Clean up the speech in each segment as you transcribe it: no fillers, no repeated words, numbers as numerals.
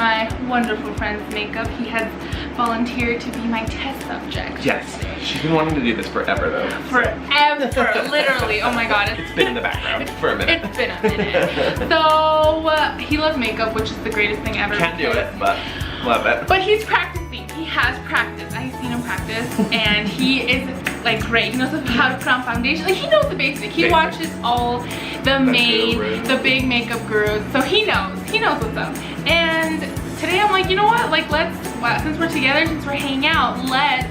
my wonderful friend's makeup. He has volunteered to be my test subject. Yes, she's been wanting to do this forever though. Forever, literally. Oh my god. It's been in the background for a minute. It's been a minute. So, he loves makeup, which is the greatest thing ever. Can't do it, but love it. But he's practicing. He has practiced. I've seen him practice, and he is like great. He knows how to put on foundation. Like, he knows the basic. He watches all the big makeup gurus, so he knows what's up. And today I'm like, you know what? Like, since we're together, since we're hanging out, let's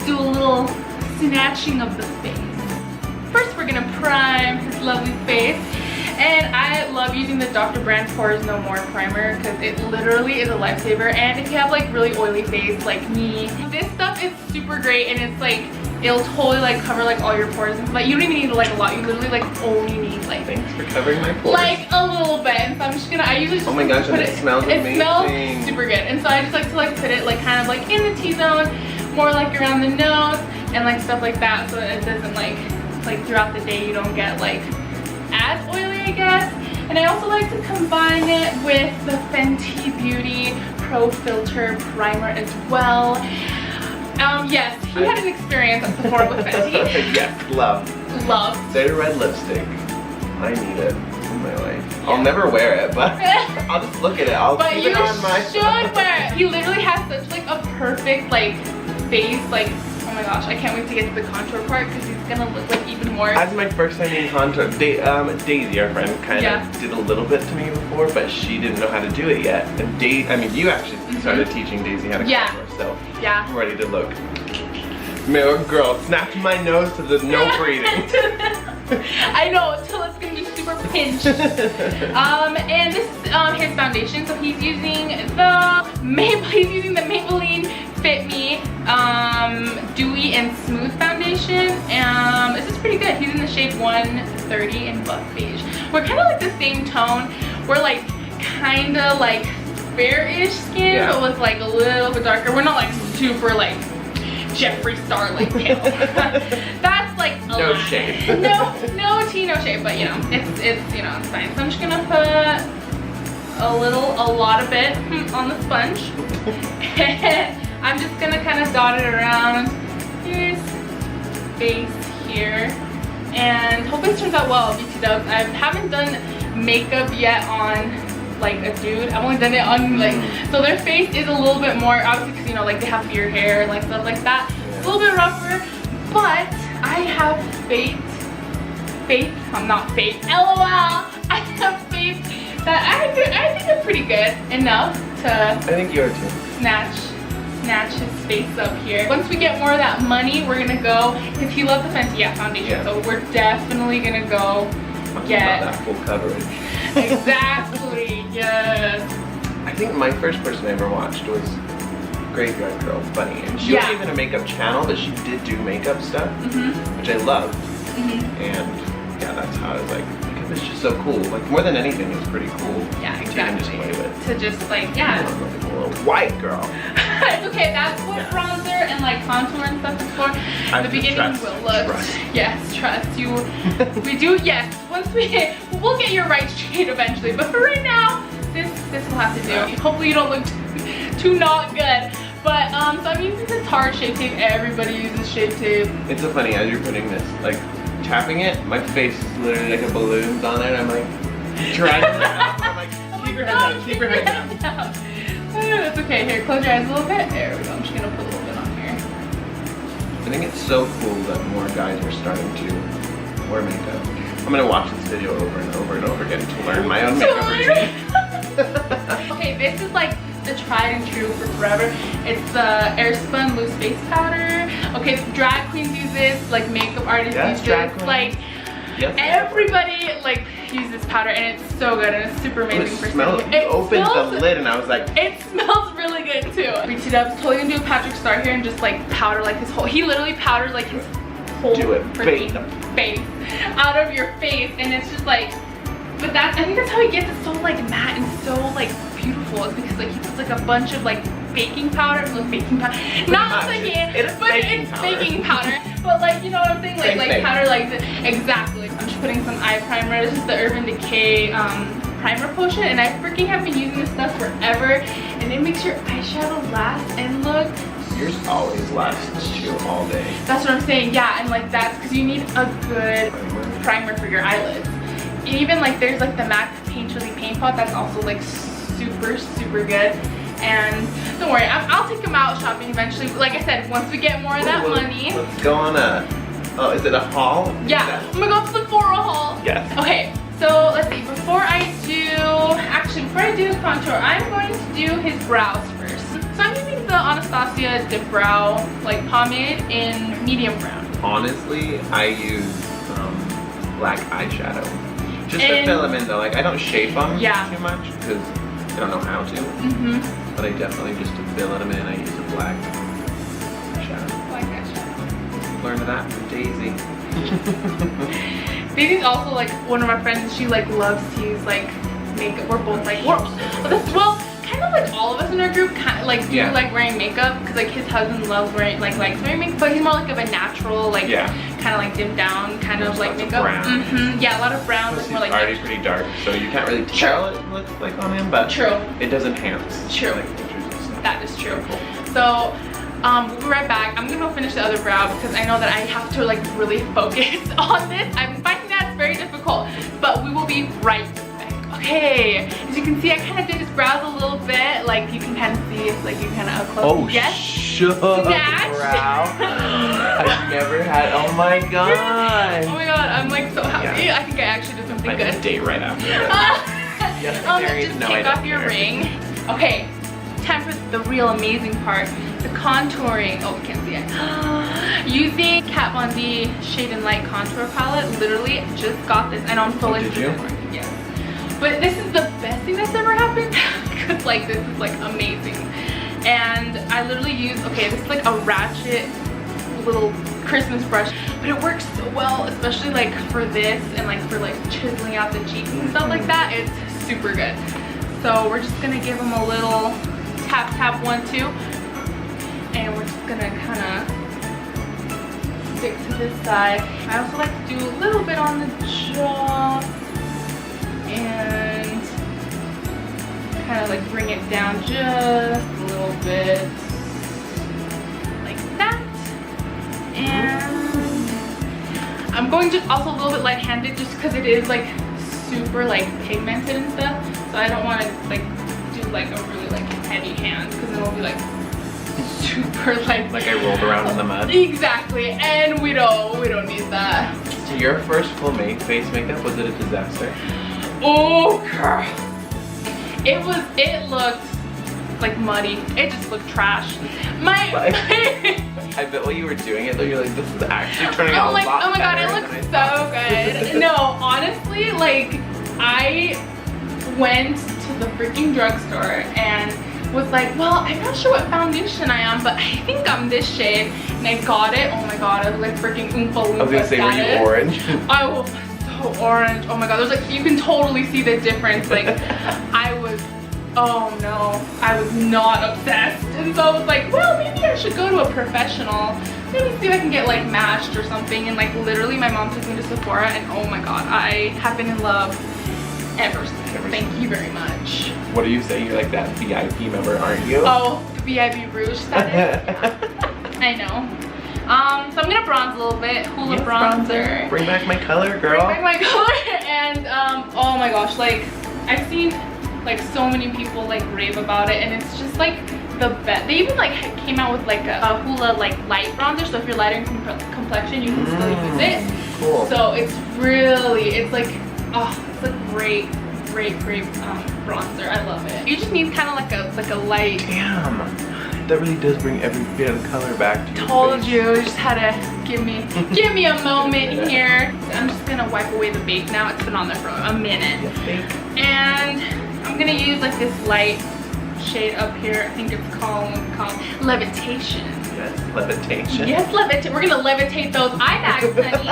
do a little snatching of the face. First, we're gonna prime his lovely face. And I love using the Dr. Brand Pores No More primer because it literally is a lifesaver. And if you have like really oily face like me, this stuff is super great, and it's like, it'll totally like cover like all your pores. And like, you don't even need like a lot. You literally like only need like, thanks for covering my pores. Like a little bit. And so I'm just gonna, I usually just oh my gosh, put and it smells amazing. It smells super good. And so I just like to like put it like kind of like in the T-zone, more like around the nose and like stuff like that, so that it doesn't like throughout the day you don't get like as oily, I guess. And I also like to combine it with the Fenty Beauty Pro Filter Primer as well. Yes, he had an experience at Sephora with Fenty. Yes, love. Their red lipstick. I need it in my life. Yeah. I'll never wear it, but I'll just look at it. I'll keep it on my... But you should wear it. He literally has such like a perfect like face, like, oh my gosh, I can't wait to get to the contour part because he's gonna look like even more. As my first time in contour, Daisy, our friend, kind of did a little bit to me before, but she didn't know how to do it yet. And I mean, you actually started teaching Daisy how to contour, so I'm ready to look. Male girl, snatch my nose to the no breathing. I know, until it's gonna be super pinched. And this is his foundation, so he's using the Maybelline Fit Me Dewy and Smooth Foundation. This is pretty good. He's in the shade 130 in Buff Beige. We're kind of like the same tone. We're like kind of like fair-ish skin, but with like a little bit darker. We're not like super like Jeffree Star like pale. That's like no shade. no tea, no shade. But you know, it's you know, it's fine. So I'm just gonna put a lot of it on the sponge. And I'm just gonna kind of dot it around his face here, and hopefully it turns out well. BT dubs. I haven't done makeup yet on like a dude. I've only done it on like, so their face is a little bit more, obviously because you know, like they have your hair and like stuff like that. It's a little bit rougher, but I have I'm not faith, LOL. I have faith that I think I'm pretty good enough to I think you are too. Snatch his face up here. Once we get more of that money, we're gonna go, because he loves the Fenty foundation, so we're definitely gonna go get that full coverage. Exactly, yes. I think my first person I ever watched was Graveyard Girl Bunny, and she wasn't even a makeup channel, but she did do makeup stuff, which I loved. And yeah, that's how I was like, makeup is just so cool. Like, more than anything, it's pretty cool. Yeah, exactly. To even just play with. To just like, Like a little white girl. It's okay, that's what bronzer and like contour and stuff is for. The beginning will look. Yes, trust you. We do, yes. Once we'll get your right shade eventually, but for right now, this will have to do. Hopefully you don't look too not good. But so I'm using the Tarte Shape Tape. Everybody uses Shape Tape. It's so funny as you're putting this, like tapping it, my face is literally like a balloon's on it. I'm like trying to I'm like, keep your head down, keep your head down. It's okay. Here, close your eyes a little bit. There we go. I'm just gonna put a little bit on here. I think it's so cool that more guys are starting to wear makeup. I'm gonna watch this video over and over and over again to learn my own makeup routine. Okay, this is like the tried and true for forever. It's the Airspun Loose Face Powder. Okay, so drag queens use this, like makeup artists use this, like everybody like uses this powder, and it's so good and it's super amazing for skin. It opened the lid and I was like, it smells really good too. BT Dubs totally gonna do a Patrick Star here and just like powder like his whole, he literally powdered like his whole freaking face out of your face, and it's just like, but that, I think that's how he gets it so like matte and so like beautiful, is because like he puts like a bunch of like baking powder, baking powder, not like it's baking powder, but like, you know what I'm saying, like powder like this. Exactly. I'm just putting some eye primer. This is the Urban Decay primer potion, and I freaking have been using this stuff forever, and it makes your eyeshadow last and look. Yours always lasts you all day. That's what I'm saying, yeah, and like that's because you need a good primer for your eyelids. And even like there's like the MAC Painterly Paint Pot that's also like super, super good. And don't worry, I'll take them out shopping eventually. Like I said, once we get more of that money. Let's go on a, oh, is it a haul? Yeah, I'm gonna go to the Sephora haul. Yes. Okay, so let's see, before I do his contour, I'm going to do his brows first. So I'm using the Anastasia Dip Brow like pomade in medium brown. Honestly, I use black eyeshadow. Just to fill them in though, like I don't shape them too much because I don't know how to. But I definitely, just to fill them in, I use a black eyeshadow. Black eyeshadow. Learned that from Daisy. Daisy's also like one of my friends. She like loves to use like makeup. We're both like, well, kind of like all of us in our group kind of like do like wearing makeup because like his husband loves wearing likes wearing makeup, but he's more like of a natural like kind of like dimmed down kind of like makeup. Yeah, a lot of brown. Like more like already pretty dark, so you can't really tell it looks like on him, but it does enhance. True. Like, that is true. So we'll be right back. I'm gonna go finish the other brow because I know that I have to like really focus on this. I'm finding that it's very difficult, but we will be right back. Okay, as you can see, I kind of did his brows a little bit. Like you can kind of see, it's like you kind of up close. Oh, shut brow. I've never had. Oh my god. Oh my god, I'm like so happy. I think I actually did something good. A date right after that. Just take off your ring. Okay, time for the real amazing part. The contouring. Oh, we can't see it. Using Kat Von D Shade and Light Contour Palette. Literally just got this. I know I'm so like. Did you? Yes. But this is the best thing that's ever happened. Because like this is like amazing. And I literally use, okay, this is like a ratchet little Christmas brush, but it works so well, especially like for this and like for like chiseling out the cheeks and stuff like that. It's super good. So we're just gonna give them a little tap tap 1 2, and we're just gonna kind of stick to this side. I also like to do a little bit on the jaw and kind of like bring it down just a little bit like that. And I'm going just also a little bit light-handed just because it is like super like pigmented and stuff, so I don't want to like do like a really like heavy hand because then it'll be like super like I rolled around in the mud. Exactly, and we don't need that. So your first full face makeup, was it a disaster? Oh girl, it looked like muddy. It just looked trash. I bet while you were doing it though, you're like, this is actually turning out a lot better. Oh my god, it looks so good. No, honestly, like I went to the freaking drugstore and was like, well, I'm not sure what foundation I am, but I think I'm this shade, and I got it. Oh my god, I was like freaking Oompa Loompa. I was gonna say, were you orange? I was so orange. Oh my god, there's like, you can totally see the difference. Like I was, oh no, I was not obsessed, and so I was like, well, maybe I should go to a professional, maybe see if I can get like matched or something. And like literally my mom took me to Sephora, and oh my god, I have been in love ever since. Thank you very much. What do you say? You're like that VIP member, aren't you? Oh, VIP Rouge status. I know. So I'm gonna bronze a little bit. Hoola bronzer. Bring back my color, girl. Bring back my color. And oh my gosh, like I've seen like so many people like rave about it, and it's just like the best. They even like came out with like a Hoola like light bronzer, so if you're lighter in complexion, you can still use it. Cool. So it's really, it's like, oh, it's a great bronzer. I love it. You just need kind of like a light. Damn, that really does bring every bit of the color back to your Told face. you, just had to give me a moment here. I'm just gonna wipe away the bake now. It's been on there for a minute. Yes, and I'm gonna use like this light shade up here. I think it's called Levitation. Yes, levitation. Yes, levitate. We're gonna levitate those eye bags, honey.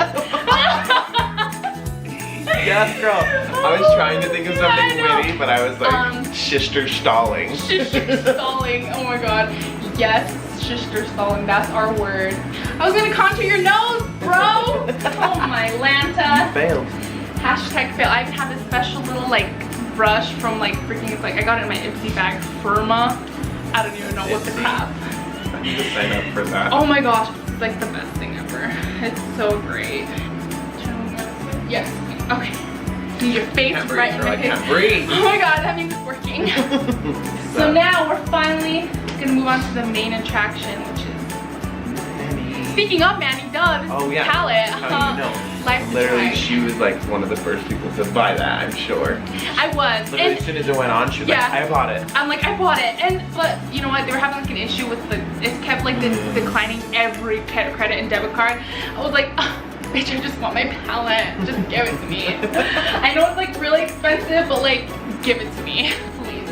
Yes, girl. I was trying to think of something witty, but I was like, shister stalling. Shister stalling. Oh my god. Yes, shister stalling. That's our word. I was gonna contour your nose, bro. Oh my Lanta. Failed. Hashtag fail. I even have this special little like brush from like freaking, it's like I got it in my Ipsy bag, Firma. I don't even know what the crap. I need to sign up for that. Oh my gosh, it's like the best thing ever. It's so great. Yes, okay. Need your face right in my face. I can't breathe. Oh my god, that means it's working. So now we're finally gonna move on to the main attraction, which is Manny. Speaking of Manny, duh, this is palette. How do you know? Literally, she was like one of the first people to buy that, I'm sure. I was. Literally, as soon as it went on, she was like, I bought it. I'm like, I bought it. But you know what? They were having like an issue with it kept like declining every credit and debit card. I was like, oh, bitch, I just want my palette. Just give it to me. I know it's like really expensive, but like, give it to me, please.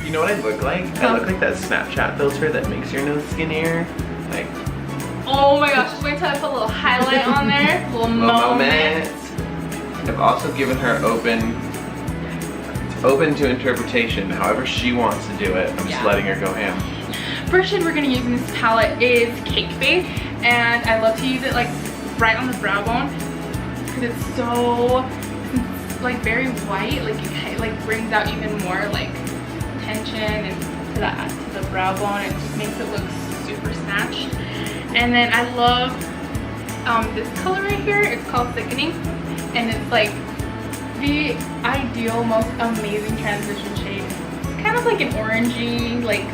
You know what I look like? I look like that Snapchat filter that makes your nose skinnier. Like, oh my gosh, just wait till I put a little highlight on there. A little moment. I've also given her open to interpretation, however she wants to do it. I'm just letting her go ham. First shade we're gonna use in this palette is Cake Face, and I love to use it like right on the brow bone because it's so like very white. Like it like brings out even more like tension and to the brow bone. It just makes it look super snatched. And then I love this color right here. It's called Sickening, and it's like the ideal, most amazing transition shade. It's kind of like an orangey, like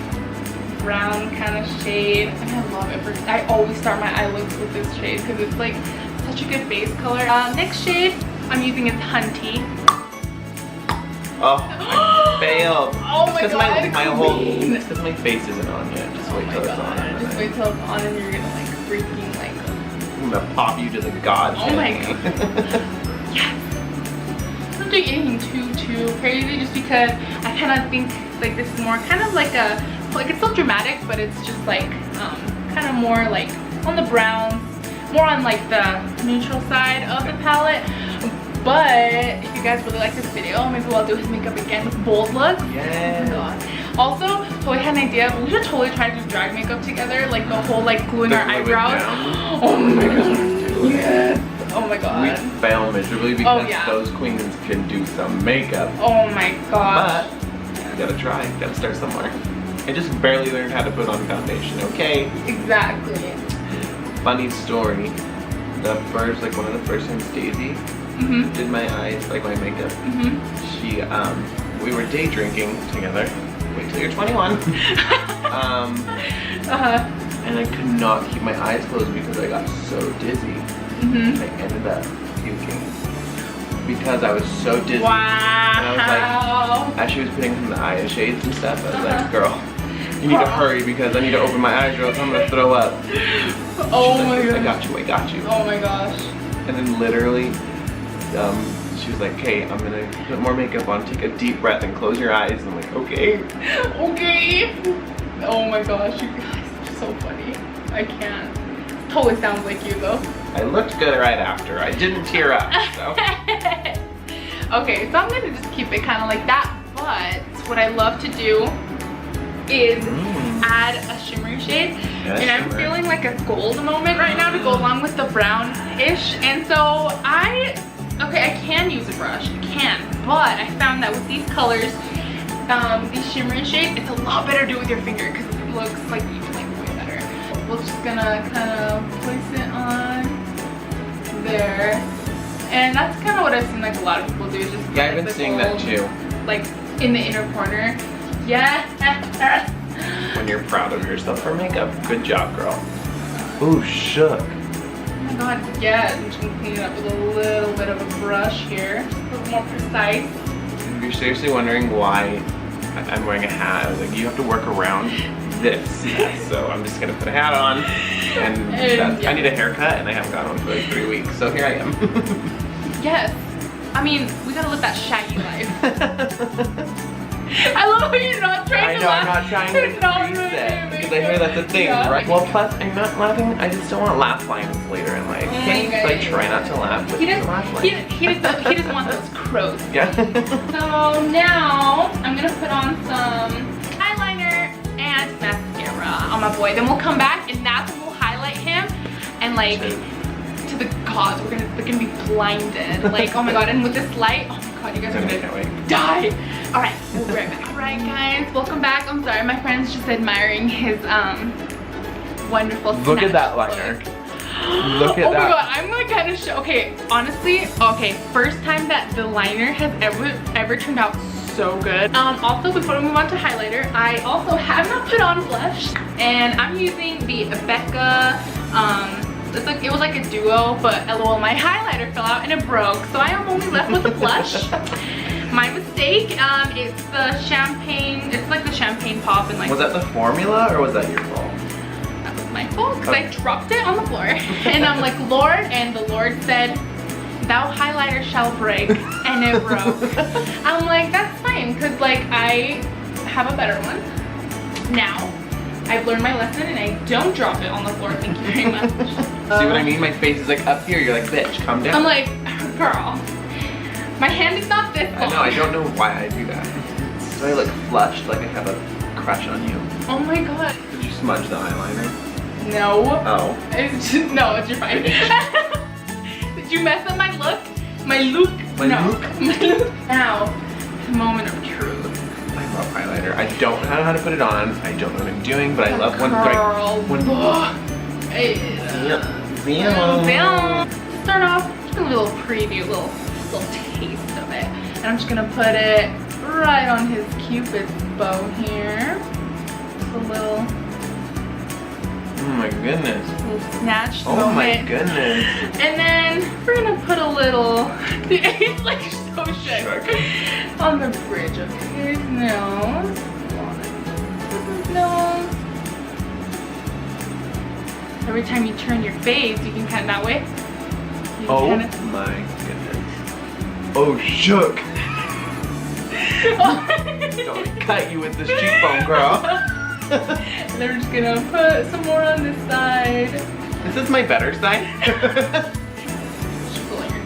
brown kind of shade, and I love it. I always start my eye looks with this shade because it's like such a good base color. Next shade I'm using is Hunty. Oh, I failed. Oh my god, it's because my face isn't on yet. Just wait till it's on. Just wait till it's on and you're gonna like freaking like... I'm gonna pop you to the gods. Oh my god. Yes. I'm not doing anything too crazy just because I kind of think like this is more kind of like a... Like it's still dramatic, but it's just like kind of more like on the browns, more on like the neutral side of the palette. But if you guys really like this video, maybe we'll do his makeup again with bold looks. Yes. Oh my god. Also, so we had an idea. We should totally try to do drag makeup together, like the whole like gluing our eyebrows. Oh my god. Yes. Oh my god. We fail miserably because those queens can do some makeup. Oh my god. But you gotta try. You gotta start somewhere. I just barely learned how to put on foundation. Okay. Exactly. Funny story. Like one of the first times Daisy did my eyes, like my makeup. She, we were day drinking together. Wait till you're 21. And I could not keep my eyes closed because I got so dizzy. I ended up puking because I was so dizzy. Wow. And I was like, as she was putting some of the eye shades and stuff, I was like, girl, you need to hurry because I need to open my eyes or else I'm gonna throw up. Oh my god. I got you. Oh my gosh. And then literally, she was like, okay, I'm gonna put more makeup on, take a deep breath and close your eyes. And I'm like, okay. Okay. Oh my gosh, you guys are so funny. I can't. It totally sounds like you though. I looked good right after. I didn't tear up, so. Okay, so I'm gonna just keep it kind of like that, but what I love to do is add a shimmery shade. And I'm feeling like a gold moment right now to go along with the brown-ish. And so I can use a brush, I can, but I found that with these colors, these shimmery shades, it's a lot better to do with your finger because it looks like even like way better. We're just gonna kind of place it on there. And that's kind of what I've seen like a lot of people do. Just yeah, I've been seeing that too. Like in the inner corner. Yeah. When you're proud of yourself for makeup. Good job, girl. Ooh, shook. Oh my god, yes. I'm just gonna clean it up with a little bit of a brush here. Just a little more precise. If you're seriously wondering why I'm wearing a hat, I was like, you have to work around this. So I'm just gonna put a hat on. And I need a haircut and I haven't got one for like 3 weeks. So here I am. Yes. I mean, we gotta live that shaggy life. I love how you're not trying to laugh. I'm not trying to increase it because I hear that's a thing, right? Well, plus I'm not laughing. I just don't want laugh lines later in life. Can you like try not to laugh with the laugh lines? He doesn't want those crows. Yeah. So now I'm gonna put on some eyeliner and mascara on my boy. Then we'll come back and that's when we'll highlight him and like to the gods. We're gonna be blinded. Like oh my god. And with this light, oh my god. god, you guys are gonna die. Alright, we'll be right back. Alright guys, welcome back. I'm sorry, my friend's just admiring his wonderful Look at that liner. Look at that. Oh my god, I'm like kind of show. Okay, honestly, okay, first time that the liner has ever turned out so good. Also, before we move on to highlighter, I also have not put on blush, and I'm using the Becca. It was like a duo, but lol, my highlighter fell out and it broke, so I am only left with the blush. My mistake. It's the champagne. It's like the champagne pop and like. Was that the formula or was that your fault? That was my fault because I dropped it on the floor, and I'm like, Lord, and the Lord said, "Thou highlighter shall break," and it broke. I'm like, that's fine, because like I have a better one now. I've learned my lesson and I don't drop it on the floor. Thank you very much. See what I mean? My face is like up here. You're like, bitch, calm down. I'm like, girl, my hand is not this long. I know, I don't know why I do that. Do I look flushed like I have a crush on you? Oh my god. Did you smudge the eyeliner? No. Oh. It's just, no, it's your fine. Did you mess up my look? My look? My look? My look. Now, the moment of truth. I love highlighter. I don't know how to put it on. I don't know what I'm doing, but I love when Girl. Start off, just a little preview, little taste of it. And I'm just gonna put it right on his Cupid's bow here. Just a little. Oh my goodness. A little snatch. Oh my goodness. And then we're gonna put a little. It's like so shook. On the bridge of his nose. His nose. Every time you turn your face, you can kind of that way. Oh my goodness. Oh, shook. Don't cut you with this cheekbone, girl. And then we're just gonna put some more on this side. Is this my better side? Just pull on your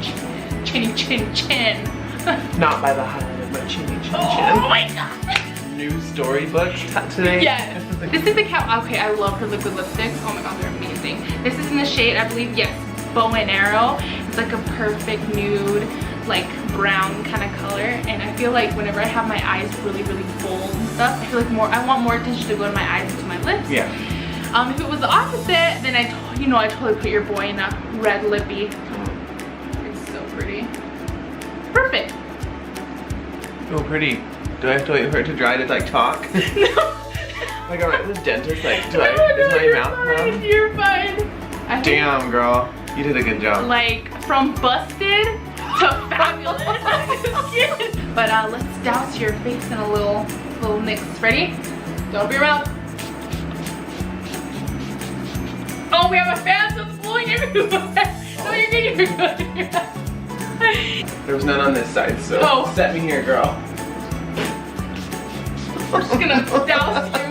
chin. Chin. Not by the highlight of my chinny chin. Oh my god. New storybooks today. Yes. This is the okay, I love her liquid lipsticks. Oh my god, they're amazing. This is in the shade, I believe, yes, Bow and Arrow. It's like a perfect nude, like brown kind of color. And I feel like whenever I have my eyes really, really full and stuff, I feel like I want more attention to go to my eyes and to my lips. Yeah. If it was the opposite, then I totally put your boy in a red lippy. It's so pretty. Perfect. So pretty. Do I have to wait for it to dry to like talk? No. Like alright, the dentist like, is my mouth numb? You're fine. Damn, girl. You did a good job. Like from busted to fabulous. But let's douse your face in a little mix. Ready? Don't be around. Oh, we have a fan, so it's blowing everywhere. No, you're good, you're good. There was none on this side, so set me here, girl. We're just gonna douse you.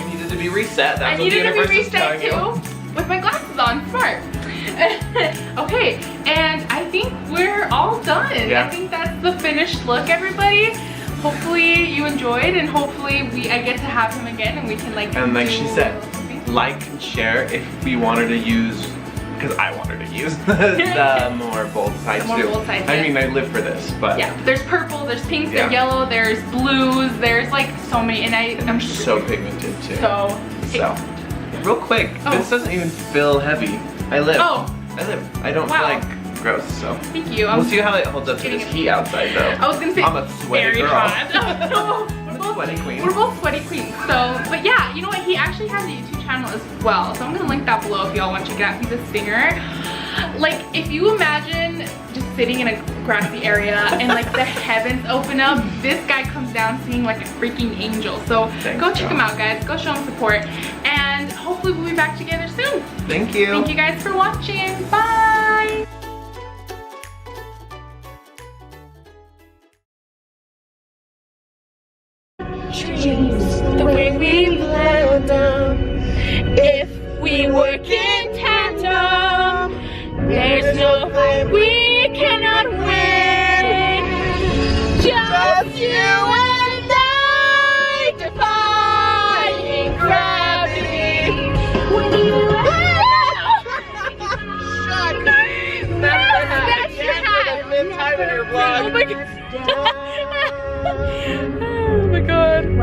You needed to be reset. That's I needed to be reset too. With my glasses on, smart. Okay, and I think we're all done. Yeah. I think that's the finished look, everybody. Hopefully you enjoyed, and hopefully I get to have him again, and we can like. And like she said, like and share if we wanted to use, because I wanted to use the more bold sides too. I mean, I live for this, but yeah, there's purple, there's pink, there's yellow, there's blues, there's like so many, and I'm so pigmented too. So real quick, this doesn't even feel heavy. I live. I don't feel like gross, so. Thank you. We'll see how it holds up to this heat outside though. I was gonna say I'm a sweaty girl. Hot. Sweaty queen. We're both sweaty queens. So, but yeah, you know what? He actually has a YouTube channel as well. So I'm gonna link that below if y'all want to check it out. He's a singer. Like, if you imagine just sitting in a grassy area and like the heavens open up, this guy comes down singing like a freaking angel. So go check him out, guys. Go show him support. And hopefully we'll be back together soon. Thank you. Thank you guys for watching. Bye. Dreams, the way we plan them. If we work in tandem, there's no fight we cannot win. Just you and I, defying gravity. When you Snatch your hat. Time in your vlog. my god. Oh my god.